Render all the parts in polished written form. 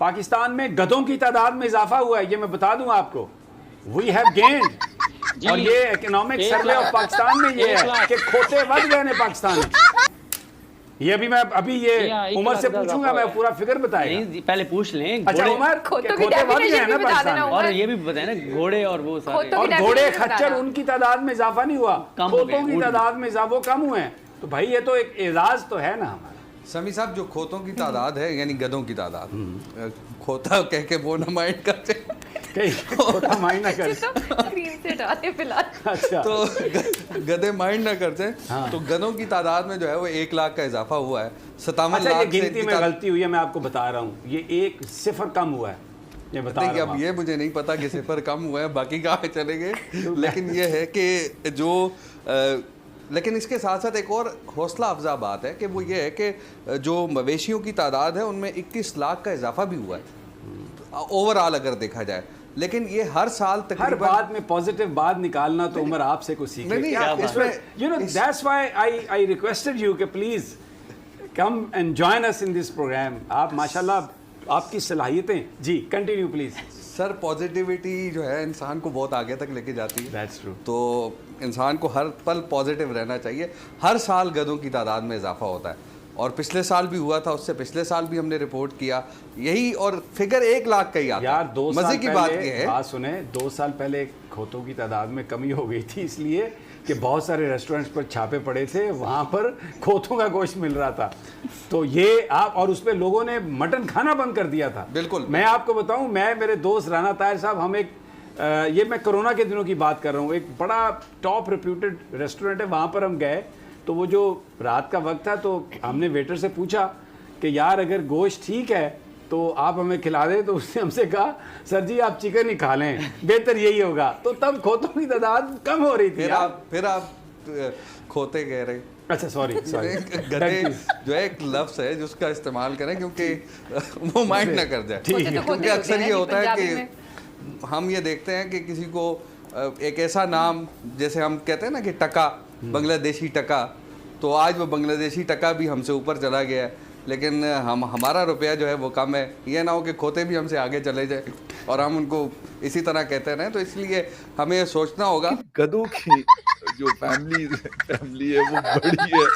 पाकिस्तान में गधों की तादाद में इजाफा हुआ है, ये मैं बता दूं आपको। We have gained. और ये इकोनॉमिक सर्वे ऑफ पाकिस्तान में ये है कि खोते बढ़ गए हैं पाकिस्तान में। ये अभी ये उमर से पूछूंगा, मैं पूरा फिगर बताएगा। नहीं, पहले पूछ लें। अच्छा उमर, खोते बढ़ गए हैं ना पाकिस्तान में। और ये भी बताए ना घोड़े और वो सारे, और घोड़े खच्चर उनकी तादाद में इजाफा नहीं हुआ, खोतों की तादाद में इजाफा कम हुए हैं। तो भाई ये तो एक एजाज तो है ना हमारा। समी साहब, जो खोतों की तादाद है यानी गधों की तादाद, खोता कह के वो ना माइंड करते, खोता माइंड ना करते, स्क्रीन से डाले फिलहाल। अच्छा तो गधे माइंड ना करते। हाँ। तो गधों की तादाद में जो है वो 1 लाख का इजाफा हुआ है। 57 अच्छा, लाख ये गिनती में गलती हुई है, मैं आपको बता रहा हूँ। ये 1 सिफर कम हुआ है, ये बता रहा हूँ। अब ये मुझे नहीं पता कि सिफर कम हुआ है, बाकी कहाँ चले गए। लेकिन ये है कि जो लेकिन इसके साथ साथ एक और हौसला अफजा बात है कि वो ये है कि जो मवेशियों की तादाद है उनमें 21 लाख का इजाफा भी हुआ है ओवरऑल अगर देखा जाए। लेकिन ये हर साल तकरीबन, हर बात में पॉजिटिव बात निकालना तो उमर आपसे कुछ सीखे। You know that's why I requested you कि please come and join us in this programme. आप माशाल्लाह, आपकी सलाहियतें। जी कंटिन्यू प्लीज। सर, पॉजिटिविटी जो है इंसान को बहुत आगे तक लेके जाती है। That's true. तो इंसान को हर पल पॉजिटिव रहना चाहिए। हर साल गधों की तादाद में इजाफा होता है और पिछले साल भी हुआ था, उससे पिछले साल भी हमने रिपोर्ट किया यही, और फिगर 1 लाख का ही आता है। यार 2 साल मजे की बात ये है, बात सुने, 2 साल पहले खोतों की तादाद में कमी हो गई थी, इसलिए कि बहुत सारे रेस्टोरेंट्स पर छापे पड़े थे, वहाँ पर खोतों का गोश्त मिल रहा था। तो ये आप, और उस पर लोगों ने मटन खाना बंद कर दिया था। बिल्कुल। मैं आपको बताऊं, मैं, मेरे दोस्त राना ताहिर साहब, हम एक ये मैं कोरोना के दिनों की बात कर रहा हूँ, एक बड़ा टॉप रिप्यूटेड रेस्टोरेंट है, वहाँ पर हम गए। तो वो जो रात का वक्त था, तो हमने वेटर से पूछा कि यार अगर गोश्त ठीक है तो आप हमें खिला दें। तो उसने हमसे कहा सर जी आप चिकन ही खा लें, बेहतर यही होगा। तो तब खोतों की तादाद कम हो रही थी। फिर आप खोते कह रहे। अच्छा सॉरी गधे जो है एक लफ्ज़ है जिसका इस्तेमाल करें क्योंकि वो माइंड ना कर जाए। क्योंकि अक्सर ये होता है कि हम ये देखते हैं कि किसी को एक ऐसा नाम, जैसे हम कहते हैं ना कि टका, बांग्लादेशी टका, तो आज वो बांग्लादेशी टका भी हमसे ऊपर चला गया है, लेकिन हमारा रुपया जो है वो कम है। ये ना हो कि खोते भी हमसे आगे चले जाए और हम उनको इसी तरह कहते रहें। तो इसलिए हमें ये सोचना होगा। गधों की जो फैमिली है वो बड़ी है,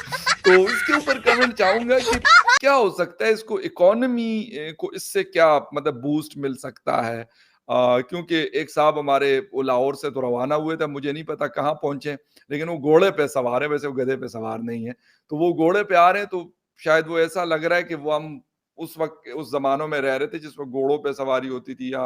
तो इसके ऊपर कमेंट चाहूंगा कि क्या हो सकता है, इसको इकोनॉमी को इससे क्या मतलब बूस्ट मिल सकता है। क्योंकि एक साहब हमारे वो लाहौर से तो रवाना हुए थे, मुझे नहीं पता कहाँ पहुंचे, लेकिन वो घोड़े पे सवार है, वैसे वो गधे पे सवार नहीं है। तो वो घोड़े पे आ रहे हैं, तो शायद वो ऐसा लग रहा है कि वो हम उस वक्त उस जमानों में रह रहे थे जिसमें घोड़ों पे सवारी होती थी या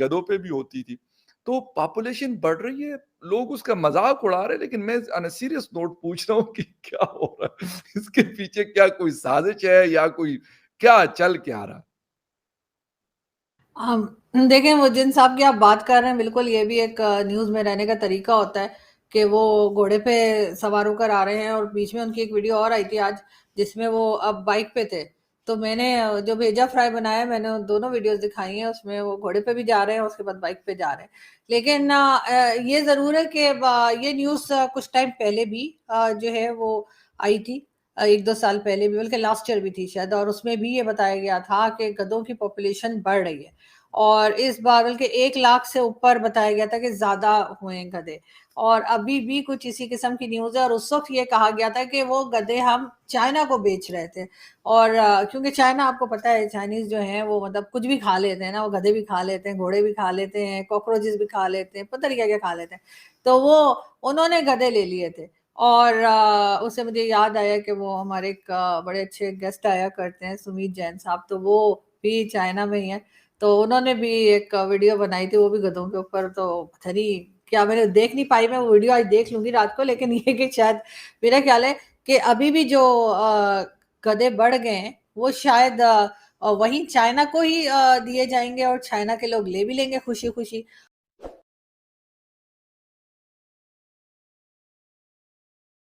गधों पे भी होती थी। तो पॉपुलेशन बढ़ रही है, लोग उसका मजाक उड़ा रहे हैं, लेकिन मैं ऑन अ सीरियस नोट पूछ रहा हूँ कि क्या हो रहा है, इसके पीछे क्या कोई साजिश है या कोई क्या चल क्या रहा है। देखें, वो जिन साहब की आप बात कर रहे हैं, बिल्कुल ये भी एक न्यूज़ में रहने का तरीका होता है कि वो घोड़े पे सवार होकर आ रहे हैं। और बीच में उनकी एक वीडियो और आई थी आज जिसमें वो अब बाइक पे थे। तो मैंने जो भेजा फ्राई बनाया, मैंने दोनों वीडियोस दिखाई हैं, उसमें वो घोड़े पे भी जा रहे हैं, उसके बाद बाइक पे जा रहे हैं। लेकिन ये ज़रूर है कि ये न्यूज़ कुछ टाइम पहले भी जो है वो आई थी, 1-2 साल पहले भी, बल्कि लास्ट ईयर भी थी शायद, और उसमें भी ये बताया गया था कि गधों की पॉपुलेशन बढ़ रही है। और इस बार बल्कि 1 लाख से ऊपर बताया गया था कि ज़्यादा हुए हैं गधे। और अभी भी कुछ इसी किस्म की न्यूज़ है, और उस वक़्त ये कहा गया था कि वो गधे हम चाइना को बेच रहे थे। और क्योंकि चाइना, आपको पता है, चाइनीज़ जो हैं वो मतलब कुछ भी खा लेते हैं ना, वो गधे भी खा लेते हैं, घोड़े भी खा लेते हैं, कॉकरोचेस भी खा लेते हैं, पता नहीं क्या-क्या खा लेते हैं। तो वो उन्होंने गधे ले लिए थे। और उससे मुझे याद आया कि वो हमारे एक बड़े अच्छे गेस्ट आया करते हैं, सुमीत जैन साहब, तो वो भी चाइना में ही हैं। तो उन्होंने भी एक वीडियो बनाई थी, वो भी गधों के ऊपर। तो पता नहीं क्या, मैंने देख नहीं पाई, मैं वो वीडियो आज देख लूंगी रात को। लेकिन ये कि शायद मेरा ख्याल है कि अभी भी जो गधे बढ़ गए हैं वो शायद वहीं चाइना को ही दिए जाएंगे, और चाइना के लोग ले भी लेंगे खुशी खुशी।